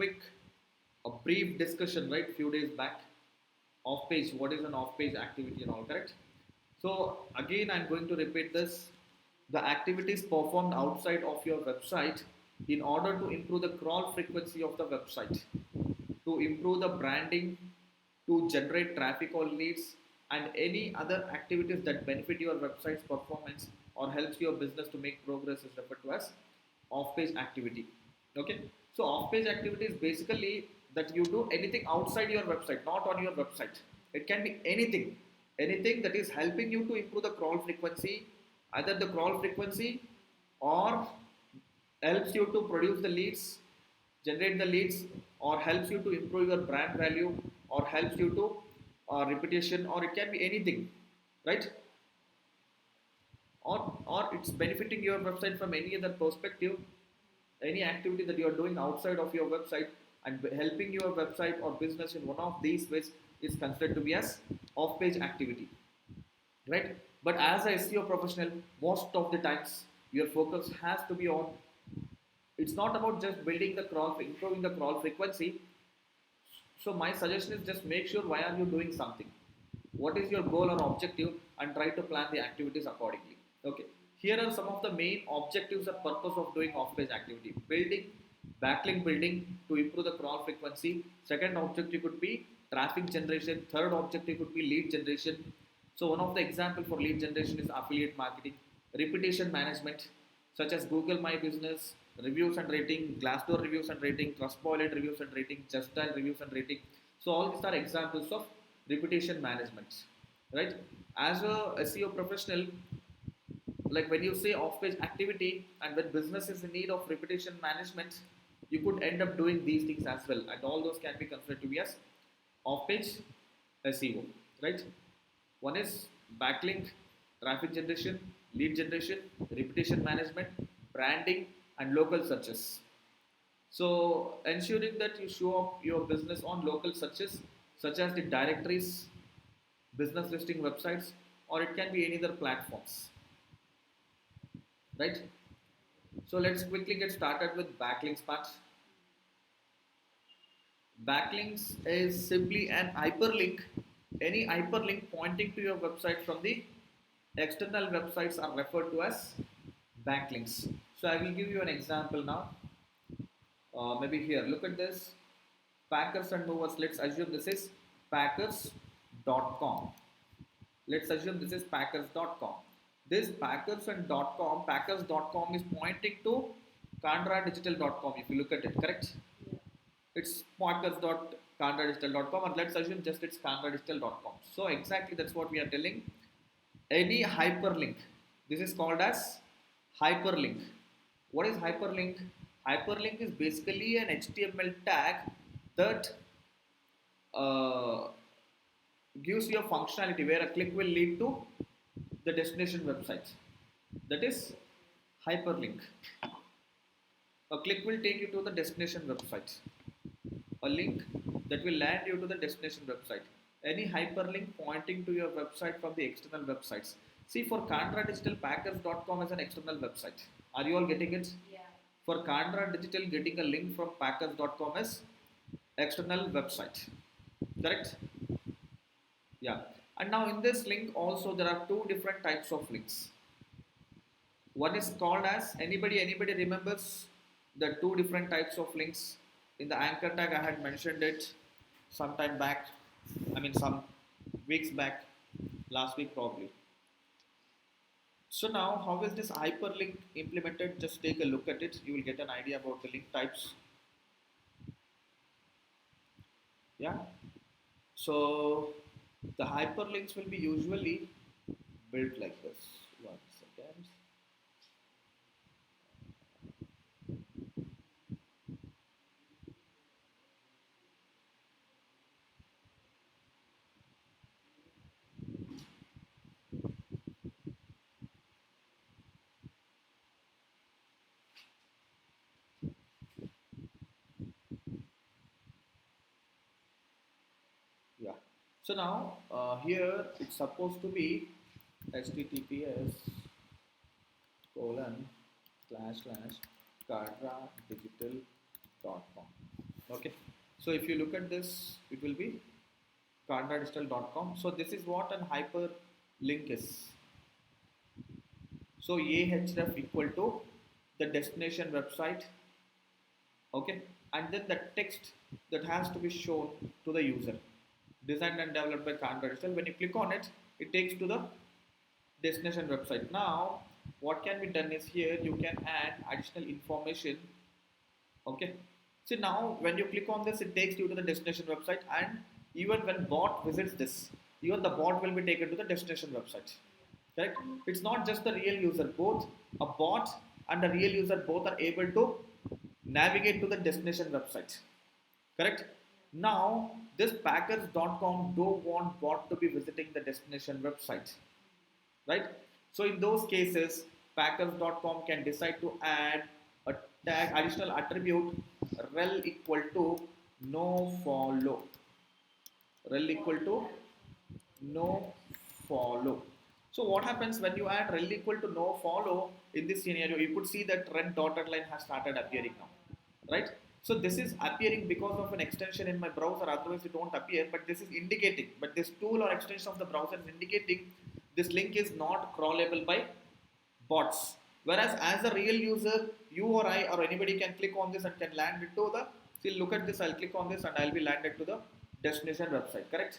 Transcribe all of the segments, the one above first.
quick, a brief discussion, right? Few days back, off page. What is an off page activity and all, correct? So again, I'm going to repeat this. The activities performed outside of your website in order to improve the crawl frequency of the website, to improve the branding, to generate traffic or leads, and any other activities that benefit your website's performance or helps your business to make progress is referred to as off-page activity. Okay, so off-page activity is basically that you do anything outside your website, not on your website. It can be anything, anything that is helping you to improve the crawl frequency, either the crawl frequency or helps you to produce the leads, generate the leads, or helps you to improve your brand value, or helps you to reputation, or it can be anything, right? Or it's benefiting your website from any other perspective, any activity that you are doing outside of your website and helping your website or business in one of these ways is considered to be as off-page activity, right? But as a SEO professional, most of the times your focus has to be on, it's not about just building the crawl, improving the crawl frequency. So my suggestion is just make sure why are you doing something, what is your goal or objective, and try to plan the activities accordingly. Okay, here are some of the main objectives and purpose of doing off-page activity. Building, backlink building to improve the crawl frequency. Second objective could be traffic generation. Third objective could be lead generation. So one of the example for lead generation is affiliate marketing. Reputation management, such as Google My Business, reviews and rating, Glassdoor reviews and rating, Trustpilot reviews and rating, Just Dial reviews and rating. So all these are examples of reputation management, right? As a SEO professional, like when you say off-page activity and when business is in need of reputation management, you could end up doing these things as well, and all those can be considered to be as off-page SEO, right? One is backlink, traffic generation, lead generation, reputation management, branding, and local searches. So ensuring that you show up your business on local searches such as the directories, business listing websites, or it can be any other platforms, right? So let's quickly get started with backlinks part. Backlinks is simply an hyperlink. Any hyperlink pointing to your website from the external websites are referred to as backlinks. So I will give you an example now. Maybe here, look at this. Packers and movers. Let's assume this is packers.com. Let's assume this is packers.com. This packers and .com, packers.com is pointing to candradigital.com. If you look at it, correct? It's packers.candradigital.com, and let's assume just it's candradigital.com. So exactly that's what we are telling. Any hyperlink, this is called as hyperlink. What is hyperlink? Hyperlink is basically an HTML tag that uh, gives you a functionality where a click will lead to the destination website. That is hyperlink. A click will take you to the destination website. A link that will land you to the destination website. Any hyperlink pointing to your website from the external websites. See, for Canara Digital, Packers.com is an external website. Are you all getting it? Yeah. For Canara Digital, getting a link from Packers.com is external website. Correct? Yeah. And now in this link also there are two different types of links. One is called as, anybody remembers the two different types of links? In the anchor tag I had mentioned it some time back. I mean some weeks back, last week probably. So now how is this hyperlink implemented? Just take a look at it. You will get an idea about the link types. Yeah. So the hyperlinks will be usually built like this. One second. Yeah. So now here it's supposed to be https colon slash candradigital.com. Okay, so if you look at this, it will be cardinaldigital.com. So this is what an hyperlink is. So ahref equal to the destination website, okay, and then the text that has to be shown to the user, designed and developed by Cardinal Digital. When you click on it, it takes to the destination website. Now, what can be done is here you can add additional information. Okay, so now when you click on this, it takes you to the destination website, and even when bot visits this, even the bot will be taken to the destination website. Correct? It's not just the real user, both a bot and a real user both are able to navigate to the destination website. Correct? Now, this packers.com don't want bot to be visiting the destination website, right? So in those cases, packers.com can decide to add a tag additional attribute rel equal to no follow, rel equal to no follow. So what happens when you add rel equal to no follow in this scenario? You could see that red dotted line has started appearing now, right? So this is appearing because of an extension in my browser, otherwise it won't appear, but this is indicating, but this tool or extension of the browser is indicating this link is not crawlable by bots. Whereas as a real user, you or I or anybody can click on this and can land it to the, see look at this, I'll click on this and I'll be landed to the destination website, correct?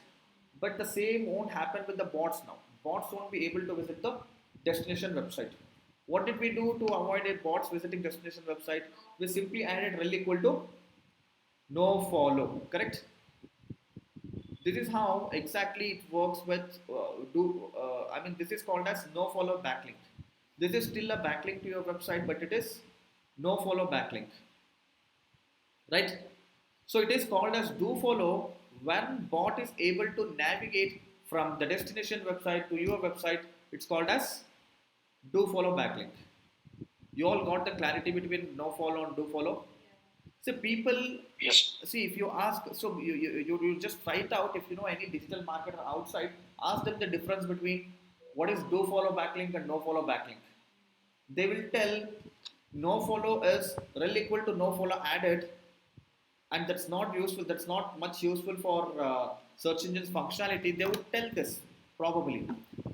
But the same won't happen with the bots now. Bots won't be able to visit the destination website. What did we do to avoid a bots visiting destination website? We simply added rel equal to no follow, correct? This is how exactly it works with I mean this is called as no follow backlink. This is still a backlink to your website, but it is no follow backlink, right? So it is called as do follow when bot is able to navigate from the destination website to your website. It's called as do follow backlink. You all got the clarity between no follow and do follow? So people, Yes. see if you ask, so you just try it out. If you know any digital marketer outside, ask them the difference between what is do follow backlink and no follow backlink. They will tell no follow is rel equal to no follow added, and that's not useful, that's not much useful for search engines functionality. They would tell this probably,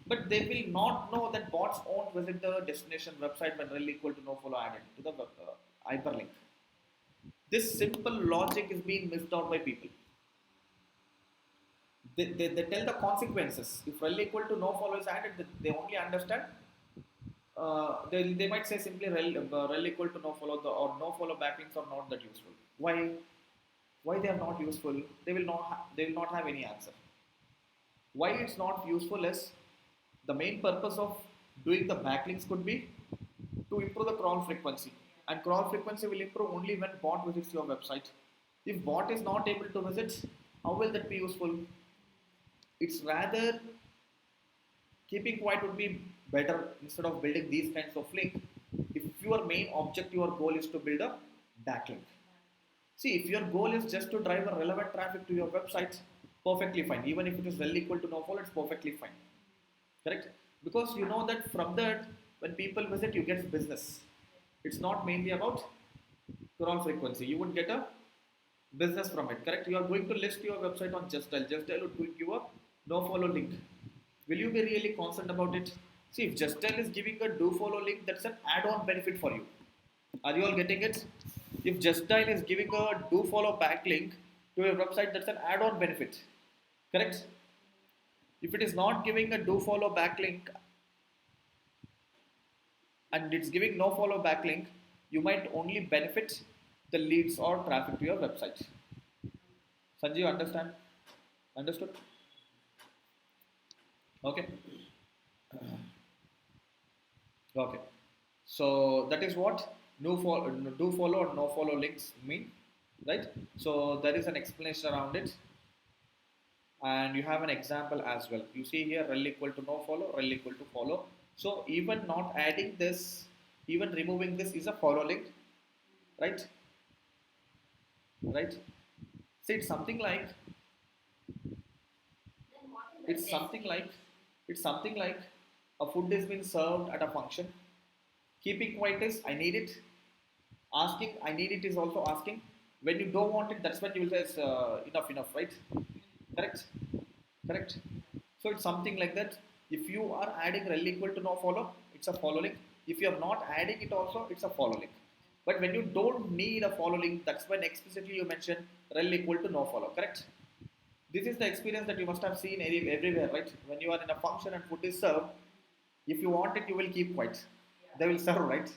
but they will not know that bots won't visit the destination website when rel equal to no follow added to the hyperlink. This simple logic is being missed out by people. They tell the consequences. If rel equal to no follow is added, they only understand. They might say simply rel equal to no follow, or no follow backlinks are not that useful. Why they are not useful? They will not have any answer. Why it's not useful is the main purpose of doing the backlinks could be to improve the crawl frequency, and crawl frequency will improve only when bot visits your website. If bot is not able to visit, how will that be useful? It's rather keeping quiet would be better instead of building these kinds of link. If your main objective, your goal is to build a backlink. See, if your goal is just to drive a relevant traffic to your website, perfectly fine. Even if it is rel equal to no follow, it's perfectly fine. Correct? Because you know that from that, when people visit, you get business. It's not mainly about crawl frequency. You would get a business from it. Correct? You are going to list your website on Just Dial. Just Dial would give you a no follow link. Will you be really concerned about it? See, if Just Dial is giving a do follow link, that's an add-on benefit for you. Are you all getting it? If Just Dial is giving a do follow backlink to your website, that's an add-on benefit. Correct? If it is not giving a do follow backlink and it's giving no follow backlink, you might only benefit the leads or traffic to your website. Sanjeev, understand? Understood? Okay. Okay. So that is what do follow or no follow links mean, right? So there is an explanation around it, and you have an example as well. You see here rel equal to no follow, rel equal to follow. So even not adding this, even removing this is a follow link, right? Right? See, it's something like it's something like a food is being served at a function. Keeping quiet is I need it. Asking I need it is also asking. When you don't want it, that's when you will say it's, enough, right? Correct? Correct. So it's something like that. If you are adding rel equal to no follow, it's a follow link. If you are not adding it also, it's a follow link. But when you don't need a follow link, that's when explicitly you mention rel equal to no follow. Correct? This is the experience that you must have seen everywhere, right? When you are in a function and food is served, if you want it, you will keep quiet. They will serve, right?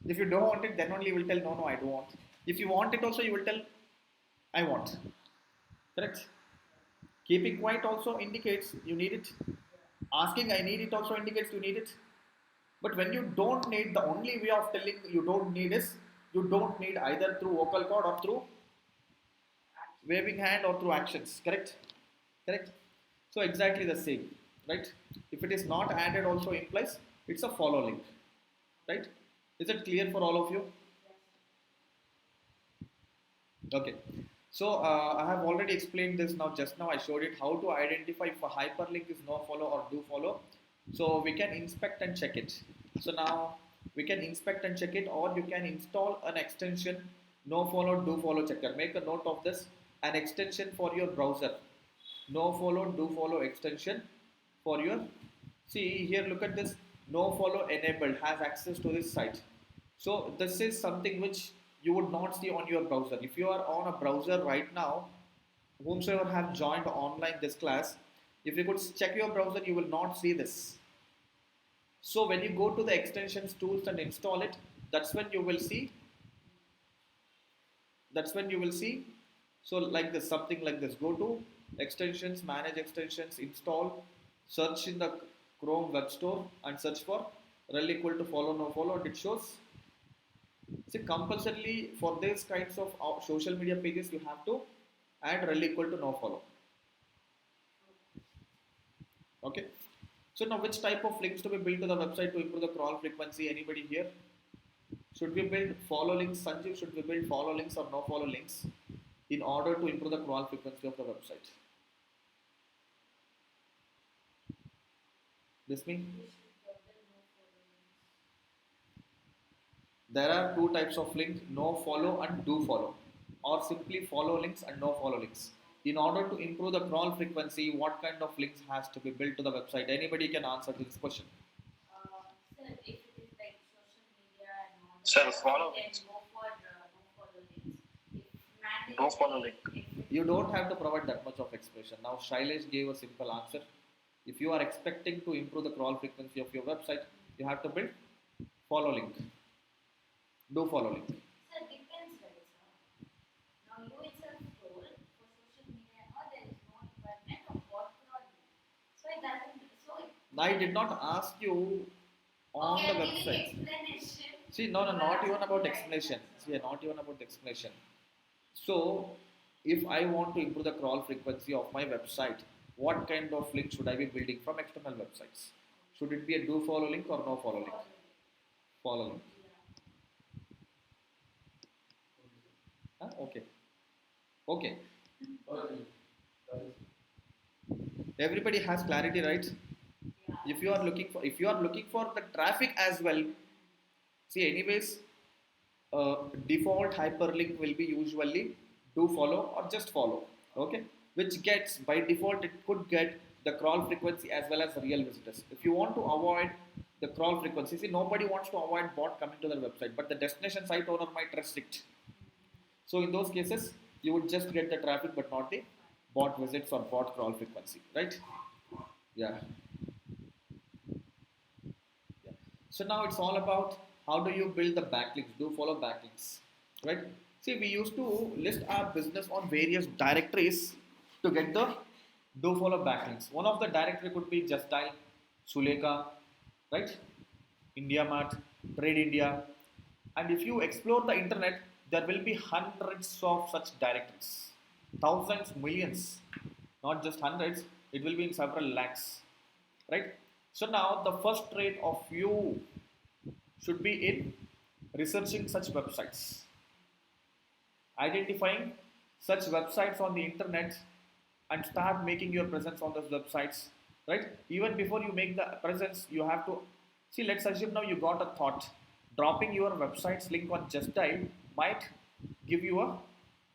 If you don't want it, then only you will tell, no, no, I don't want. If you want it also, you will tell, I want. Correct? Keeping quiet also indicates you need it. Asking I need it also indicates you need it. But when you don't need, the only way of telling you don't need is you don't need either through vocal cord or through waving hand or through actions. Correct? Correct? So exactly the same, right? If it is not added also implies it's a follow link, right? Is it clear for all of you? Okay. So I have already explained this now. Just now I showed it how to identify if a hyperlink is no follow or do follow. So we can inspect and check it. So now we can inspect and check it, or you can install an extension no follow do follow checker. Make a note of this. An extension for your browser. No follow do follow extension for your. See here. Look at this. No follow enabled has access to this site. So this is something which you would not see on your browser. If you are on a browser right now, whomsoever have joined online this class, if you could check your browser, you will not see this. So when you go to the extensions tools and install it, that's when you will see. That's when you will see. So like this, something like this. Go to extensions, manage extensions, install, search in the Chrome web store and search for rel equal to follow no follow, and it shows. See, compulsorily for these kinds of social media pages, you have to add rel equal to no follow. Okay. So now, which type of links to be built to the website to improve the crawl frequency? Anybody here? Should we build follow links? Sanjeev, should we build follow links or no follow links in order to improve the crawl frequency of the website? This means there are two types of links: no follow and do follow, or simply follow links and no follow links. In order to improve the crawl frequency, what kind of links has to be built to the website? Anybody can answer to this question. Sir, if it is like social media and all Sir, that, follow we can links. go for no follow links. If mandatory, No follow link. You don't have to provide that much of expression. Now, Shailesh gave a simple answer. If you are expecting to improve the crawl frequency of your website, you have to build follow link. Do follow link. Sir, depends, right, sir? Now you itself told for social media and all there is no requirement of what crawling. So it doesn't. So it, I did not ask you on okay, the I'm giving website. explanation. See, no, You are not even asking about right explanation. answer. See, not even about explanation. So, if I want to improve the crawl frequency of my website, what kind of link should I be building from external websites? Should it be a do follow link or no follow link? Follow link. Huh? Okay. Okay. Everybody has clarity, right? Yeah. If you are looking for the traffic as well, see, anyways, default hyperlink will be usually do follow or just follow. Okay, which gets by default it could get the crawl frequency as well as real visitors. If you want to avoid the crawl frequency, see, nobody wants to avoid bot coming to their website, but the destination site owner might restrict. So in those cases, you would just get the traffic but not the bot visits or bot crawl frequency, right? Yeah. Yeah. So now it's all about how do you build the backlinks, do follow backlinks, right? See, we used to list our business on various directories to get the do follow backlinks. One of the directory could be Just Dial, Suleka, right? India Mart, Trade India. And if you explore the internet, there will be hundreds of such directories, thousands, millions, not just hundreds, it will be in several lakhs, right? So now the first trait of you should be in researching such websites, identifying such websites on the internet and start making your presence on those websites, right? Even before you make the presence, you have to see. Let's assume now you got a thought. Dropping your website's link on Just Dial might give you a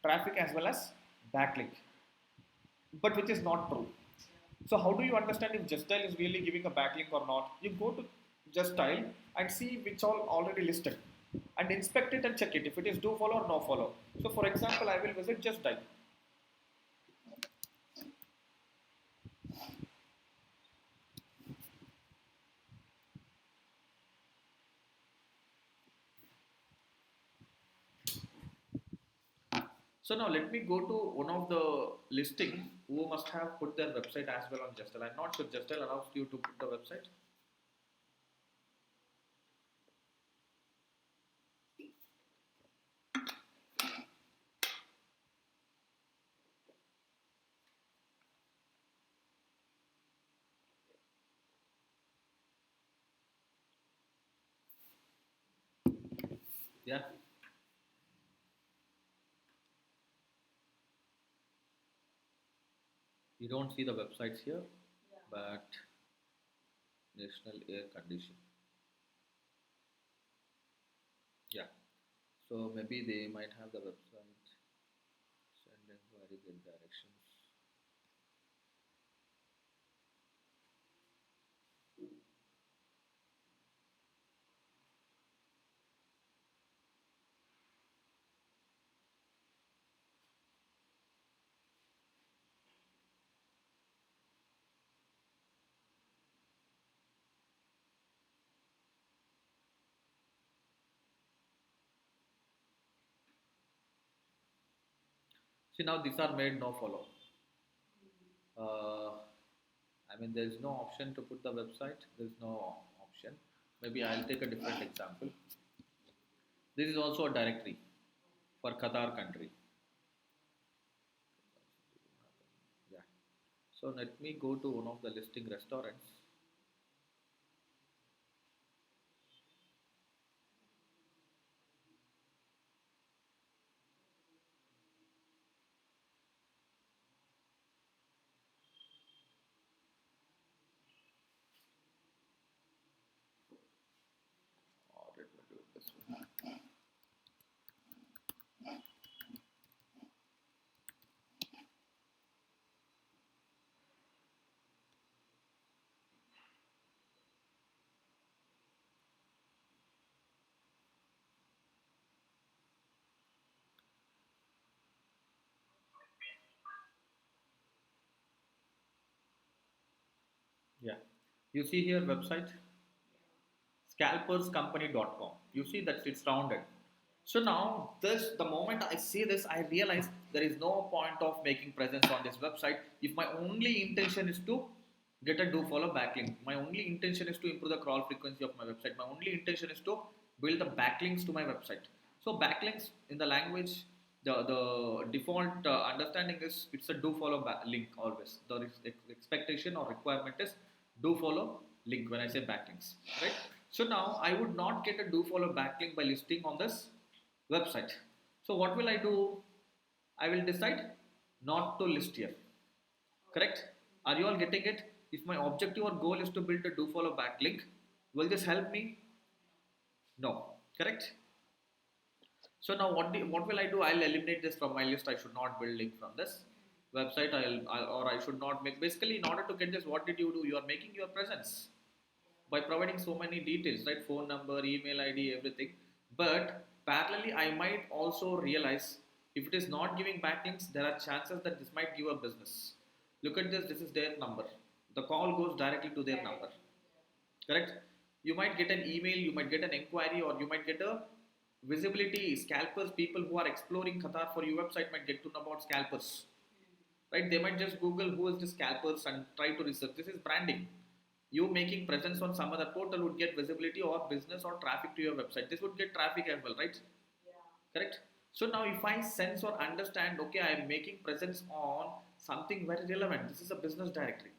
traffic as well as backlink, but which is not true. So how do you understand if Just Dial is really giving a backlink or not? You go to Just Dial and see which all already listed and inspect it and check it if it is do follow or no follow. So for example, I will visit Just Dial. So now let me go to one of the listing who must have put their website as well on Just Dial. I'm not sure Just Dial allows you to put the website. Yeah, you don't see the websites here, but National Air Condition. Yeah. So maybe they might have the website. Send inquiry, get directions. See now these are made no follow. Uh, I mean there is no option to put the website. There is no option. Maybe I'll take a different example. This is also a directory for Qatar country. Yeah. So let me go to one of the listing restaurants. Or let me do it this way. Yeah. You see here website scalperscompany.com. You see that it's rounded. So now this the moment I see this, I realize there is no point of making presence on this website if my only intention is to get a do follow backlink. My only intention is to improve the crawl frequency of my website. My only intention is to build the backlinks to my website. So backlinks in the language, the default understanding is it's a do follow link always. The expectation or requirement is do follow link when I say backlinks, right? So now I would not get a do follow backlink by listing on this website. So what will I do? I will decide not to list here. Correct? Are you all getting it? If my objective or goal is to build a do follow backlink, will this help me? No. Correct? So now what will I do? I'll eliminate this from my list. I should not build link from this website. Or I should not make. Basically, in order to get this, what did you do? You are making your presence by providing so many details, right? Phone number, email ID, everything. But parallelly, I might also realize if it is not giving backlinks, there are chances that this might give a business. Look at this. This is their number. The call goes directly to their number. Correct? You might get an email, you might get an inquiry, or you might get a visibility. Scalpers, people who are exploring Qatar for your website might get to know about scalpers, right? They might just Google who is the scalpers and try to research. This is branding. You making presence on some other portal would get visibility or business or traffic to your website. This would get traffic as well, right? Correct? So now if I sense or understand, okay, I am making presence on something very relevant. This is a business directory.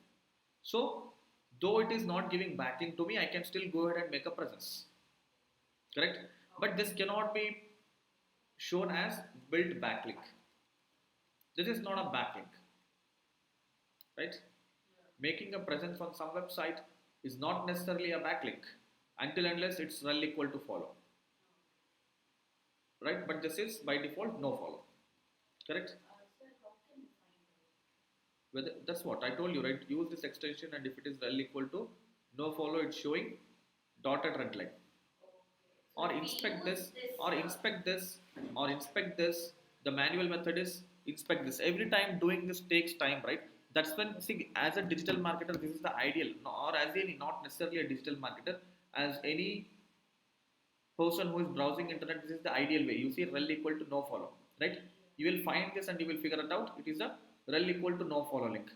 So though it is not giving backlink to me, I can still go ahead and make a presence. Correct? But this cannot be shown as built backlink. This is not a backlink, right? Making a presence on some website is not necessarily a backlink until unless it's rel equal to follow, right? But this is by default no follow, correct? Sir, how can you find out? Whether that's what I told you, right? Use this extension, and if it is rel equal to no follow, it's showing dotted red line. Okay. So Or if we inspect use this, this, or inspect this, or inspect this. The manual method is inspect this. Every time doing this takes time, right? That's when, see, as a digital marketer, this is the ideal. Or as any, not necessarily a digital marketer, as any person who is browsing internet, this is the ideal way. You see rel equal to no follow, right? You will find this and you will figure it out. It is a rel equal to no follow link.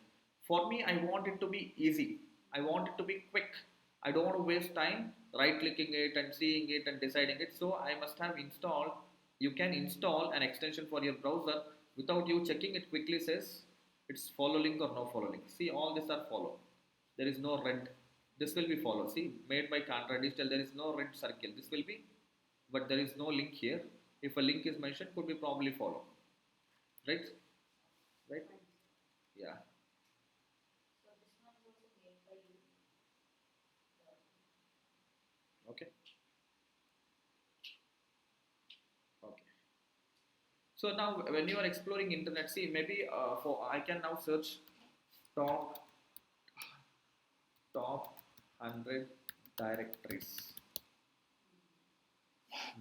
For me, I want it to be easy. I want it to be quick. I don't want to waste time right clicking it and seeing it and deciding it. So I must have installed, you can install an extension for your browser without you checking it quickly, says it's follow link or no follow link. See, all these are follow. There is no red. This will be follow. See, made by Cantra Digital, there is no red circle. This will be, but there is no link here. If a link is mentioned, could be probably follow, right? Right? fine. Yeah. So this one is also made by you. Okay. Okay. So now, when you are exploring internet, see, maybe for I can now search top top 100 directories,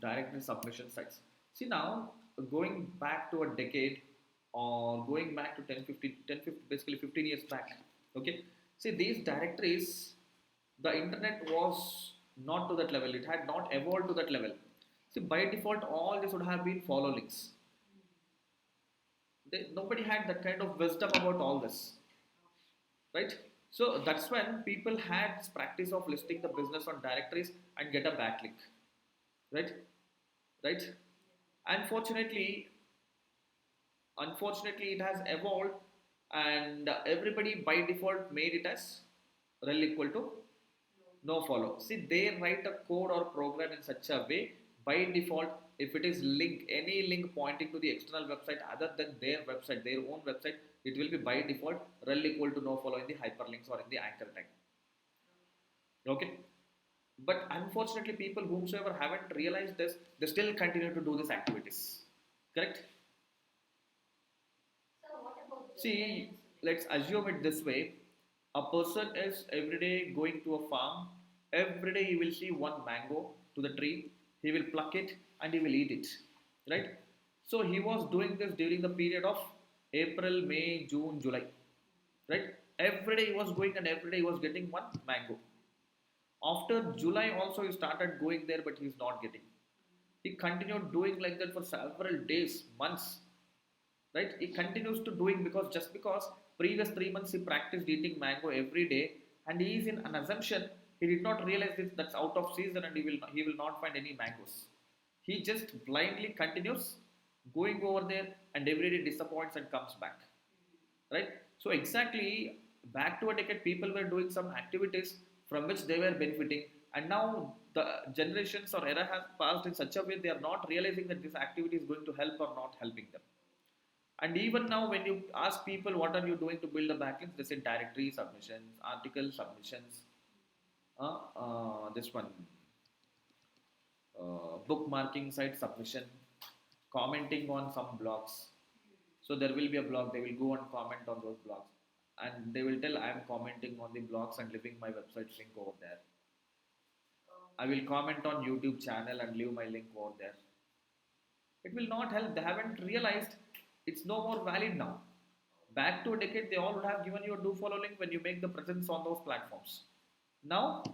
directory submission sites. See now, going back to a decade, or going back to 10, 50, 10, 50, basically 15 years back. Okay. See, these directories, the internet was not to that level. It had not evolved to that level. See, by default, all this would have been follow links. Nobody had that kind of wisdom about all this, right? So that's when people had this practice of listing the business on directories and get a backlink, right? Right? Unfortunately, unfortunately, it has evolved, and everybody by default made it as rel equal to no follow. See, they write a code or program in such a way, by default, if it is link, any link pointing to the external website other than their website, their own website, it will be by default rel equal to no follow in the hyperlinks or in the anchor tag. Okay. But unfortunately, people whomsoever haven't realized this, they still continue to do these activities. Correct? So what about See, dependency? let's assume it this way. A person is every day going to a farm. Every day he will see one mango to the tree. He will pluck it and he will eat it. Right? So he was doing this during the period of April, May, June, July. Right? Every day he was going and every day he was getting one mango. After July also he started going there, but he is not getting. He continued doing like that for several days, months, right? He continues to doing, because just because previous 3 months he practiced eating mango every day, and he is in an assumption, he did not realize this, that's out of season and he will not find any mangoes. He just blindly continues going over there and every day disappoints and comes back, right? So exactly, back to a decade, people were doing some activities from which they were benefiting, and now the generations or era has passed in such a way they are not realizing that this activity is going to help or not helping them. And even now, when you ask people what are you doing to build the backlinks, they say directory submissions, article submissions, this one, bookmarking site submission, commenting on some blogs. So there will be a blog, they will go and comment on those blogs. And they will tell I am commenting on the blogs and leaving my website link over there. I will comment on YouTube channel and leave my link over there. It will not help. They haven't realized it's no more valid now. Back to a decade, they all would have given you a do follow link when you make the presence on those platforms. Now,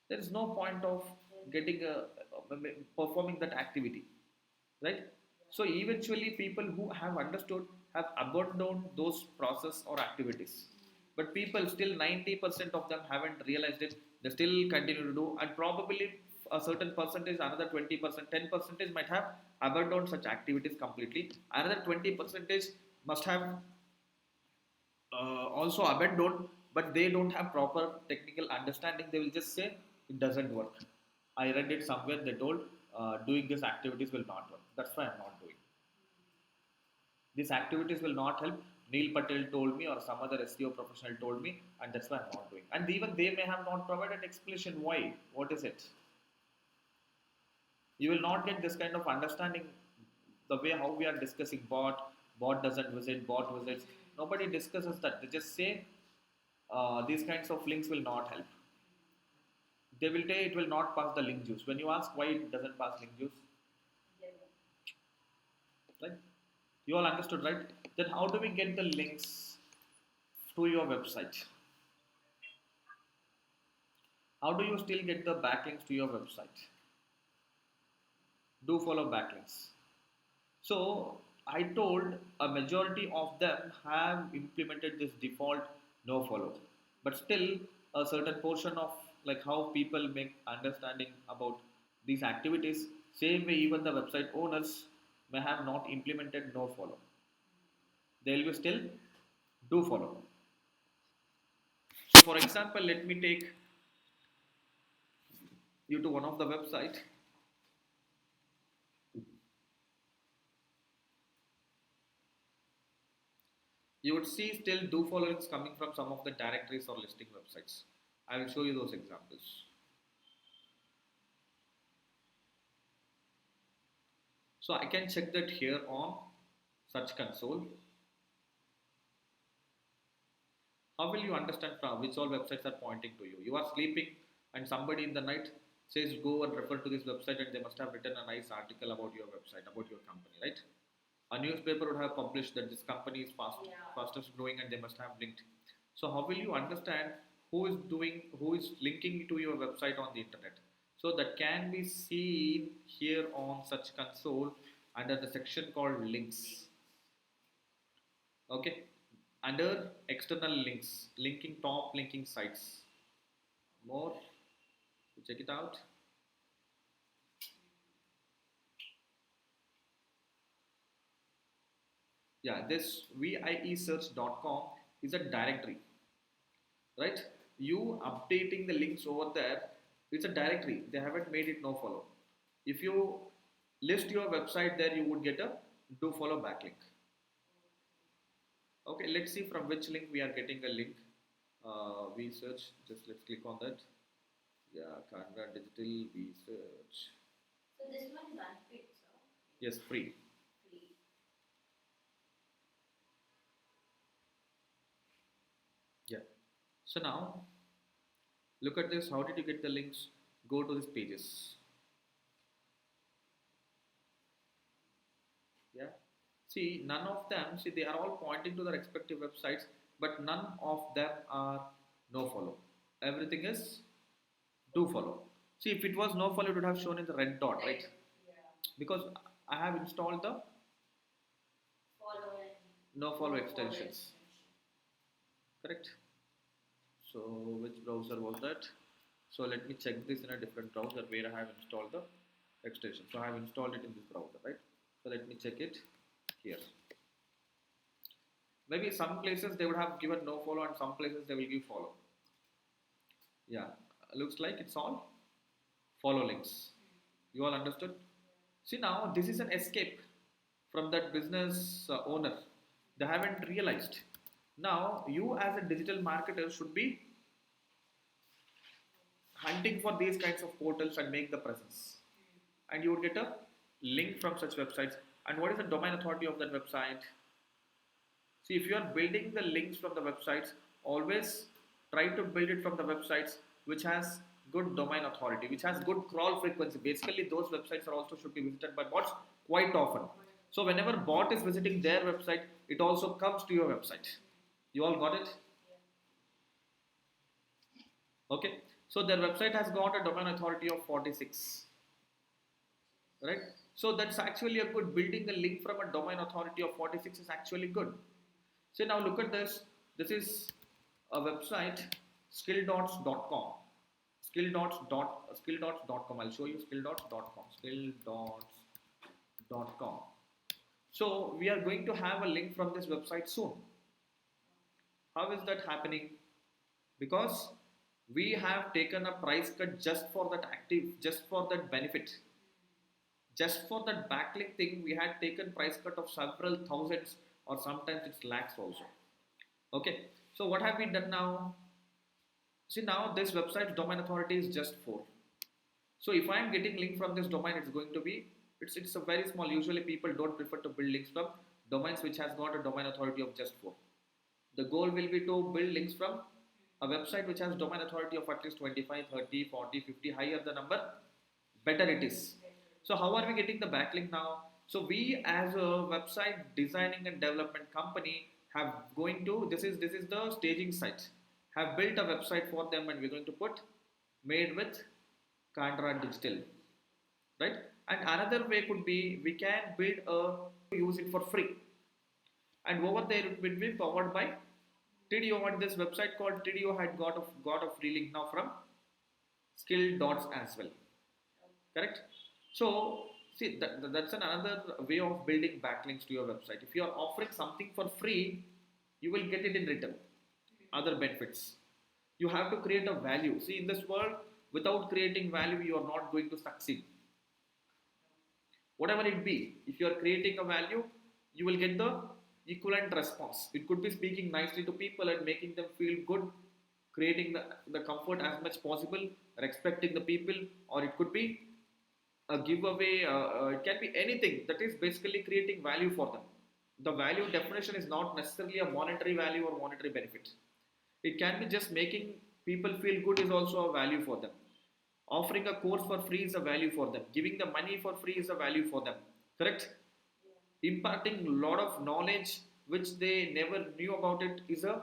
there is no point of getting performing that activity, right? So eventually, people who have understood have abandoned those process or activities. But people still 90% of them haven't realized it. They still continue to do, and probably a certain percentage, another 20%, 10% might have abandoned such activities completely. Another 20% must have also abandoned, but they don't have proper technical understanding. They will just say it doesn't work. I read it somewhere. They told doing these activities will not work. That's why I'm not doing. These activities will not help. Neil Patel told me, or some other SEO professional told me, and that's why I'm not doing. And even they may have not provided explanation why. What is it? You will not get this kind of understanding the way how we are discussing bot doesn't visit, bot visits. Nobody discusses that. They just say these kinds of links will not help. They will say it will not pass the link juice. When you ask why it doesn't pass link juice, right? You all understood, right? Then how do we get the links to your website? How do you still get the backlinks to your website? Do follow backlinks. So I told a majority of them have implemented this default no follow, but still a certain portion of like how people make understanding about these activities. Same way, even the website owners may have not implemented no follow. They will still do follow. So, for example, let me take you to one of the website. You would see still do followings coming from some of the directories or listing websites. I will show you those examples. So I can check that here on search console. How will you understand from which all websites are pointing to you? You are sleeping and somebody in the night says go and refer to this website and they must have written a nice article about your website, about your company, right? A newspaper would have published that this company is fastest growing and they must have linked. So how will you understand who is linking to your website on the internet? So that can be seen here on search console under the section called links. Okay, under external links, linking top linking sites. More, check it out. Yeah, this viesearch.com is a directory, right? You updating the links over there, it's a directory. They haven't made it no follow. If you list your website there, you would get a do follow backlink. Okay, let's see from which link we are getting a link. We search, just let's click on that. Yeah, Canva Digital, we search. So this one is unpaid, sir. Yes, free. Free. Yeah. So now, look at this. How did you get the links? Go to these pages. Yeah. See, none of them, see, they are all pointing to their respective websites, but none of them are no follow. Everything is do follow. See, if it was no follow, it would have shown in the red dot, right? Yeah. Because I have installed the Follow and no follow no extensions, correct? So, which browser was that? So, let me check this in a different browser where I have installed the extension. So, I have installed it in this browser, right? So, let me check it here. Maybe some places they would have given no follow and some places they will give follow. Yeah, looks like it's all follow links. You all understood? See, now this is an escape from that business owner. They haven't realized. Now you as a digital marketer should be hunting for these kinds of portals and make the presence. And you would get a link from such websites. And what is the domain authority of that website? See, if you are building the links from the websites, always try to build it from the websites which has good domain authority, which has good crawl frequency. Basically, those websites are also should be visited by bots quite often. So whenever bot is visiting their website, it also comes to your website. You all got it? Okay. So their website has got a domain authority of 46. Right? So that's actually a good building a link from a domain authority of 46 is actually good. So now look at this. This is a website skilldots.com. Skilldots.com. I'll show you skilldots.com. Skilldots.com. So we are going to have a link from this website soon. How is that happening? Because we have taken a price cut just for that benefit. Just for that backlink thing, we had taken price cut of several thousands or sometimes it's lakhs also. Okay, so what have we done now? See, now this website's domain authority is just 4. So if I am getting link from this domain, it's going to be, it's a very small. Usually people don't prefer to build links from domains which has got a domain authority of just 4. The goal will be to build links from a website which has domain authority of at least 25, 30, 40, 50. Higher the number, better it is. So how are we getting the backlink now? So we as a website designing and development company have going to, this is the staging site, have built a website for them, and we're going to put made with Canra Digital, right? And another way could be we can build a use it for free, and over there it will be powered by TDO. And this website called TDO had got a free link now from Skill Dots as well, correct? So see that's another way of building backlinks to your website. If you are offering something for free, you will get it in return, other benefits. You have to create a value. See, in this world, without creating value, you are not going to succeed, whatever it be. If you are creating a value, you will get the equivalent response. It could be speaking nicely to people and making them feel good, creating the comfort as much possible, respecting the people, or it could be a giveaway. It can be anything that is basically creating value for them. The value definition is not necessarily a monetary value or monetary benefit. It can be just making people feel good is also a value for them. Offering a course for free is a value for them. Giving the money for free is a value for them. Correct? Imparting a lot of knowledge which they never knew about it is a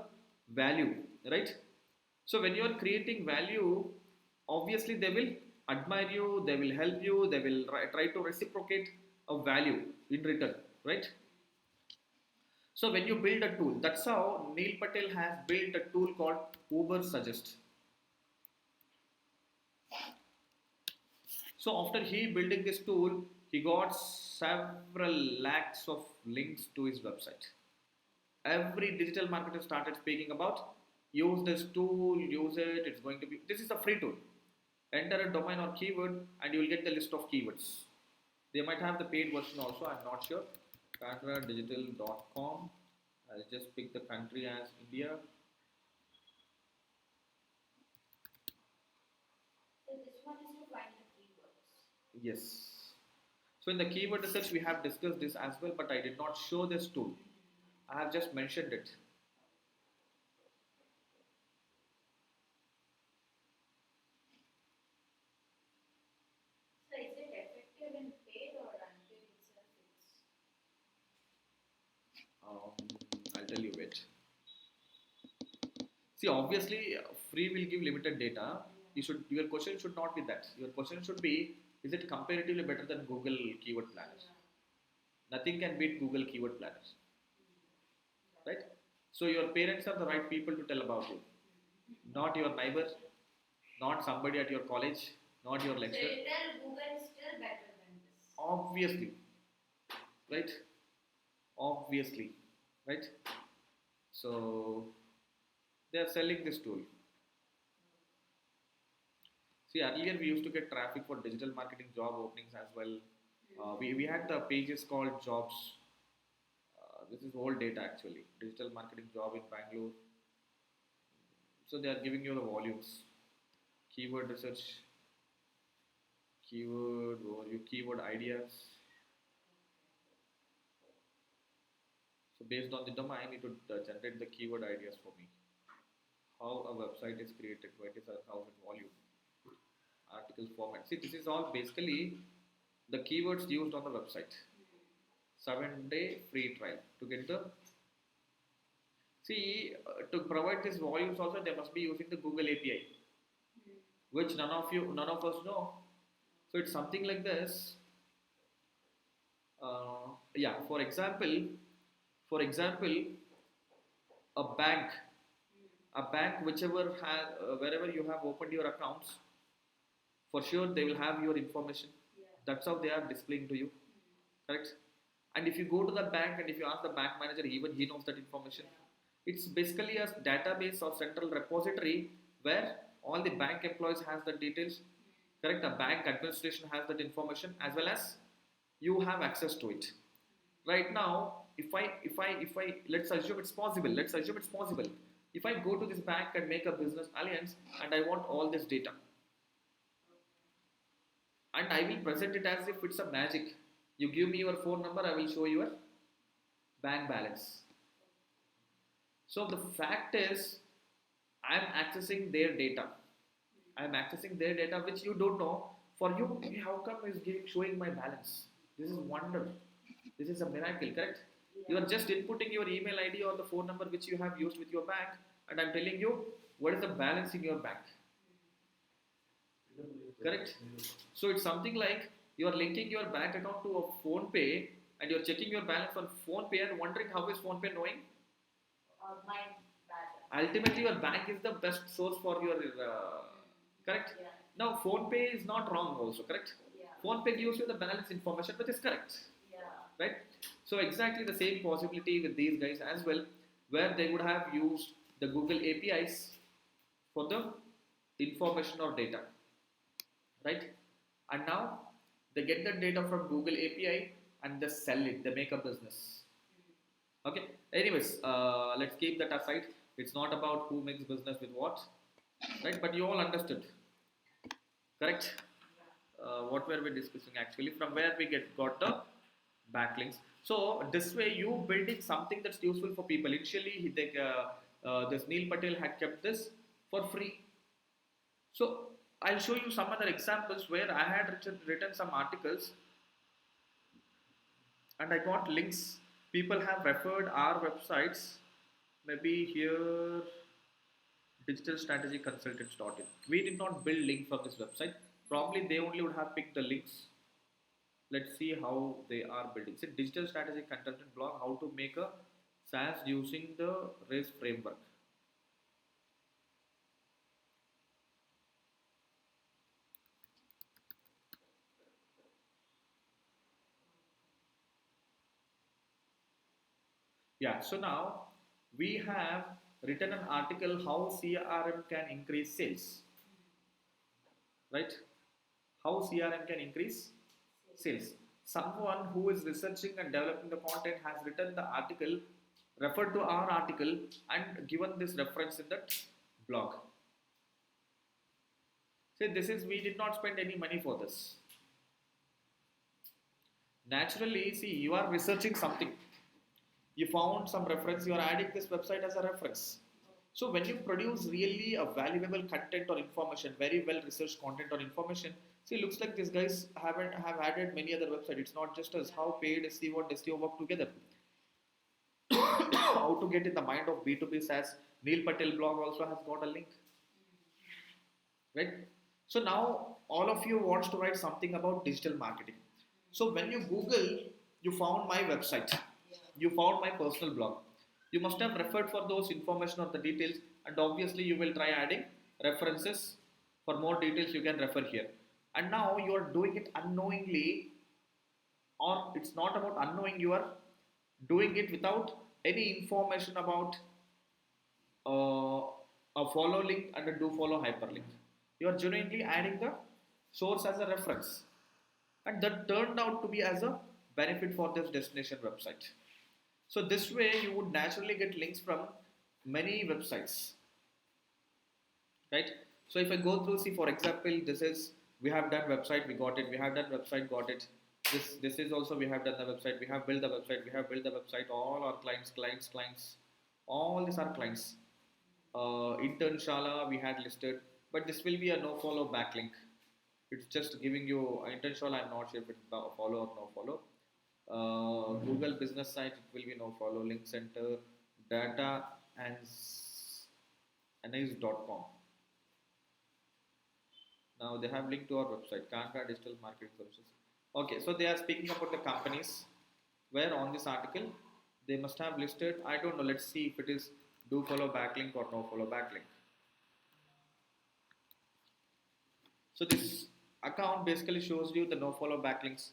value, right? So when you are creating value, obviously they will admire you, they will help you, they will try to reciprocate a value in return, right? So when you build a tool, that's how Neil Patel has built a tool called Uber Suggest. So after he building this tool, he got several lakhs of links to his website. Every digital marketer started speaking about use this tool, use it. It's going to be, this is a free tool. Enter a domain or keyword, and you will get the list of keywords. They might have the paid version also. I'm not sure. Canradigital.com. I'll just pick the country as India. So this one is to find the keywords. Yes. So in the keyword research, we have discussed this as well, but I did not show this tool. I have just mentioned it. So is it effective in paid or unpaid itself? I'll tell you wait. See, obviously, free will give limited data. Your question should not be that. Your question should be, is it comparatively better than Google Keyword Planner? Nothing can beat Google Keyword Planner, right? So your parents are the right people to tell about you, not your neighbor, not somebody at your college, not your So lecturer. you tell Google is still better than this. Obviously, right? Obviously, right? So they are selling this tool. See, earlier we used to get traffic for digital marketing job openings as well. We had the pages called jobs. This is old data actually. Digital marketing job in Bangalore. So they are giving you the volumes. Keyword research, keyword overview, keyword ideas. So based on the domain, it would generate the keyword ideas for me. How a website is created, 27,000 volume, article format. See, this is all basically the keywords used on the website. 7-day free trial to get the. See, to provide these volumes also, they must be using the Google API, which none of us know. So it's something like this. Yeah, for example, a bank, whichever has, wherever you have opened your accounts, for sure they will have your information. That's how they are displaying to you, correct? And if you go to the bank and if you ask the bank manager, even he knows that information. It's basically a database or central repository where all the bank employees has the details, correct? The bank administration has that information as well as you have access to it. Right now, if I let's assume it's possible. Let's assume it's possible. If I go to this bank and make a business alliance and I want all this data, and I will present it as if it's a magic. You give me your phone number, I will show your bank balance. So the fact is, I am accessing their data. I am accessing their data which you don't know. For you, "Hey, how come is giving showing my balance? This is wonder. This is a miracle, correct? You are Yeah. just inputting your email ID or the phone number which you have used with your bank, and I'm telling you what is the balance in your bank. Correct? So it's something like you are linking your bank account to a phone pay and you're checking your balance on phone pay and wondering how is phone pay knowing. My bad. Ultimately, your bank is the best source for your correct. Yeah. Now, phone pay is not wrong, also correct. Yeah. Phone pay gives you the balance information, which is correct, Yeah. right? So exactly the same possibility with these guys as well, where they would have used the Google APIs for the information or data, right? And now they get the data from Google API and they sell it. They make a business. Okay. Anyways, let's keep that aside. It's not about who makes business with what, right? But you all understood, correct? What were we discussing actually? From where we got the backlinks. So this way, you building something that's useful for people. Initially, this Neil Patel had kept this for free. So I'll show you some other examples where I had written some articles and I got links. People have referred our websites. Maybe here, digitalstrategyconsultants.in. We did not build link for this website. Probably they only would have picked the links. Let's see how they are building. It's a digital strategy consultant blog, how to make a SaaS using the RACE framework. Yeah, so now we have written an article how CRM can increase sales, right? How CRM can increase sales. Someone who is researching and developing the content has written the article, referred to our article, and given this reference in that blog. Say this is we did not spend any money for this. Naturally, see, you are researching something. You found some reference, you are adding this website as a reference. So when you produce really a valuable content or information, very well researched content or information, see, looks like these guys have added many other websites. It's not just as how paid SEO and SEO work together. How to get in the mind of B2B SaaS. Neil Patel blog also has got a link, right? So now all of you wants to write something about digital marketing. So when you Google, you found my website, you found my personal blog. You must have referred for those information or the details, and obviously you will try adding references for more details. You can refer here, and now you are doing it unknowingly, or it's not about unknowing. You are doing it without any information about uh, a follow link and a do follow hyperlink. You are genuinely adding the source as a reference, and that turned out to be as a benefit for this destination website. So this way you would naturally get links from many websites, right? So if I go through, see, for example, this is we have done website, we got it, we have done website, got it. This is also we have done the website, we have built the website, we have built the website. All our clients, all these are clients. Intern Shala we had listed, but this will be a no follow backlink. It's just giving you intern Shala. I'm not sure if it's follow or no follow. Google business site, it will be no follow. Link center, data and anise.com. Now they have linked to our website, Canva Digital Marketing Services. Okay, so they are speaking about the companies where on this article they must have listed. I don't know. Let's see if it is do follow backlink or no follow backlink. So this account basically shows you the no follow backlinks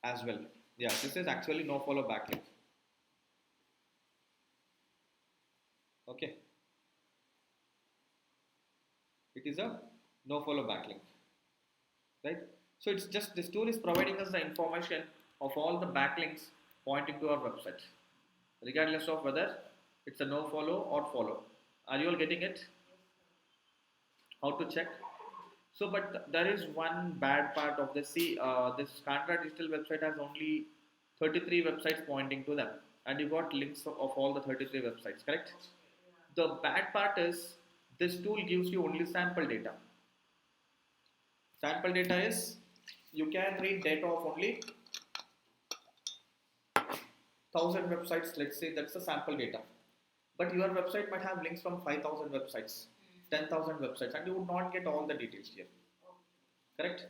as well. Yeah, this is actually no follow backlink. Okay, it is a no follow backlink, right? So it's just this tool is providing us the information of all the backlinks pointing to our website, regardless of whether it's a no follow or follow. Are you all getting it? How to check? So, but there is one bad part of this. See, this Canva Digital website has only 33 websites pointing to them, and you got links of all the 33 websites, correct? The bad part is this tool gives you only sample data. Sample data is you can read data of only 1,000 websites. Let's say that's the sample data, but your website might have links from 5,000 websites, 10,000 websites, and you would not get all the details here, correct?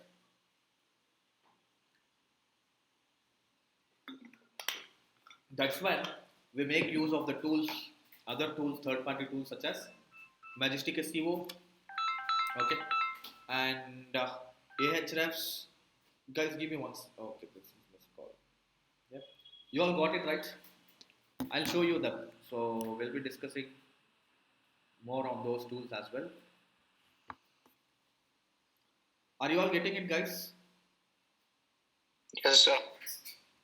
That's when we make use of the tools, other tools, third-party tools such as Majestic SEO, okay, and Ahrefs. Guys, give me one. Okay, this is this call. Yep, you all got it right. I'll show you them. So we'll be discussing more on those tools as well. Are you all getting it, guys? Yes, sir.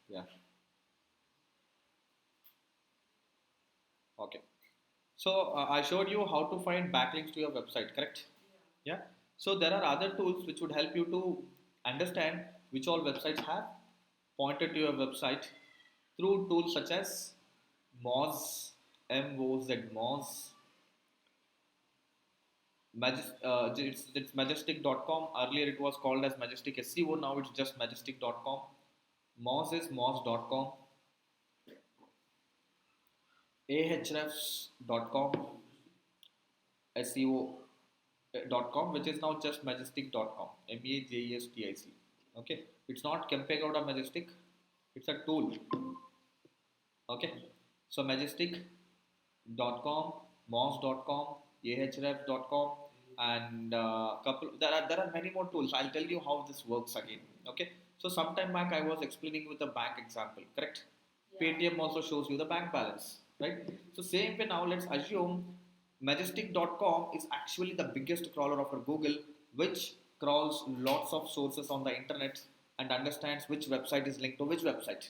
Yeah. Okay. So I showed you how to find backlinks to your website, correct? Yeah. So there are other tools which would help you to understand which all websites have pointed to your website through tools such as Moz, MOZ, Moz, it's majestic.com. Earlier it was called as Majestic SEO. Now it's just majestic.com. Moz is moz.com. Ahrefs.com. SEO.com, which is now just majestic.com. Majestic. Okay, it's not camping out of Majestic, it's a tool. Okay, so majestic.com, moz.com, ahref.com, and couple there are many more tools. I'll tell you how this works again. Okay, so sometime back I was explaining with a bank example, correct? Paytm also shows you the bank balance, right? So same way now let's assume majestic.com is actually the biggest crawler of our Google, which crawls lots of sources on the internet and understands which website is linked to which website.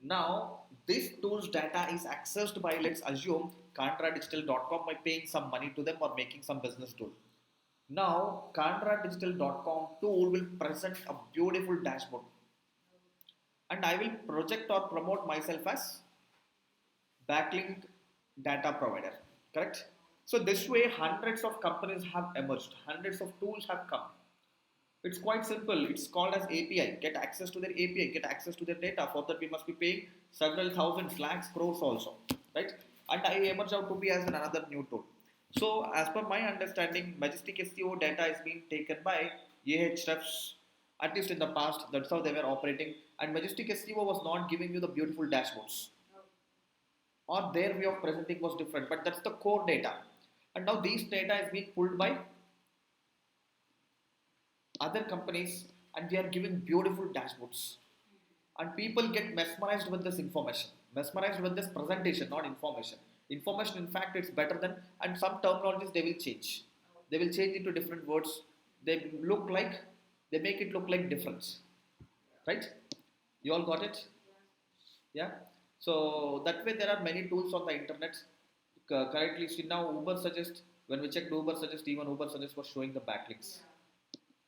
Now, this tool's data is accessed by, let's assume, contradigital.com by paying some money to them or making some business tool. Now, contradigital.com tool will present a beautiful dashboard, and I will project or promote myself as backlink data provider, correct? So this way hundreds of companies have emerged, hundreds of tools have come. It's quite simple. It's called as API. Get access to their API, get access to their data. For that we must be paying several thousands, lakhs, crores also, right? And I emerge out to be as another new tool. So as per my understanding, Majestic SEO data is being taken by Ahrefs, at least in the past. That's how they were operating. And Majestic SEO was not giving you the beautiful dashboards, or their way of presenting was different, but that's the core data. And now these data is being pulled by other companies, and they are giving beautiful dashboards, and people get mesmerized with this information, mesmerized with this presentation, not information. Information, in fact, it's better than, and some terminologies they will change into different words. They look like, they make it look like difference, right? You all got it? Yeah. So that way there are many tools on the internet. Currently see now Uber suggest, when we checked Uber suggest, even Uber suggest was showing the backlinks,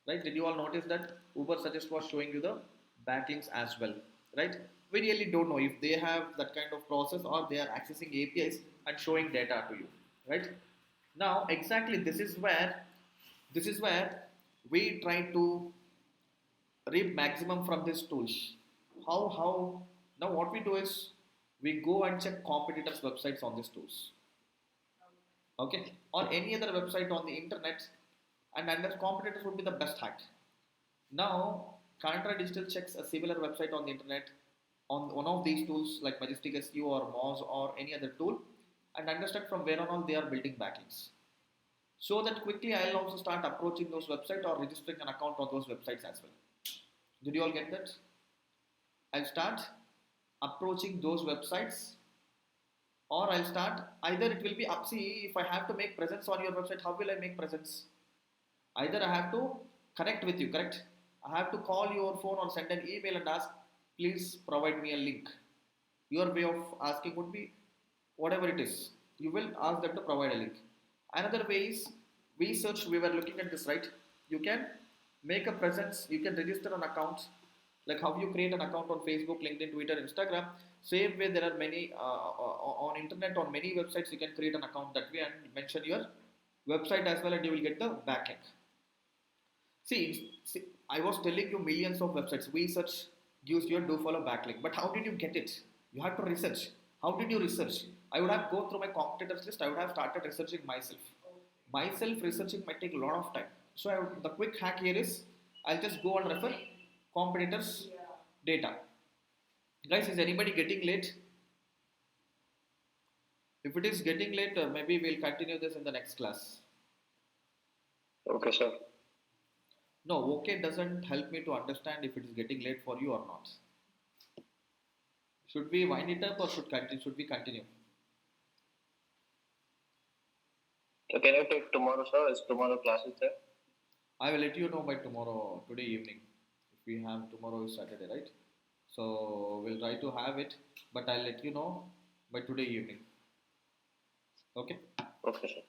right? Did you all notice that Uber suggest was showing you the backlinks as well, right? We really don't know if they have that kind of process or they are accessing APIs and showing data to you, right? Now exactly this is where we try to reap maximum from these tools. How now what we do is we go and check competitors websites on these tools, okay, or any other website on the internet, and under competitors would be the best hack. Now, Contra Digital checks a similar website on the internet on one of these tools like Majestic SEO or Moz or any other tool, and understand from where on all they are building backlinks. So that quickly I'll also start approaching those websites or registering an account on those websites as well. Did you all get that? I'll start approaching those websites, or I'll start, either it will be up. See, if I have to make presence on your website, how will I make presence? Either I have to connect with you, correct? I have to call your phone or send an email and ask, please provide me a link. Your way of asking would be whatever it is. You will ask them to provide a link. Another way is we were looking at this, right? You can make a presence, you can register an account, like how you create an account on Facebook, LinkedIn, Twitter, Instagram. Same way, there are many on internet, on many websites, you can create an account that way and mention your website as well, and you will get the backlink. See, I was telling you millions of websites. We search gives you a do follow backlink, but how did you get it? You have to research. How did you research? I would have gone through my competitors list. I would have started researching myself. Myself researching might take a lot of time. So the quick hack here is I'll just go and refer competitors' data. Guys, is anybody getting late? If it is getting late, maybe we'll continue this in the next class. Okay, sir. No, okay doesn't help me to understand if it is getting late for you or not. Should we wind it up or should we continue? So can you take tomorrow, sir? Is tomorrow classes there? I will let you know by tomorrow, today evening. If we have tomorrow is Saturday, right? So we'll try to have it, but I'll let you know by today evening. Okay? Okay, sir.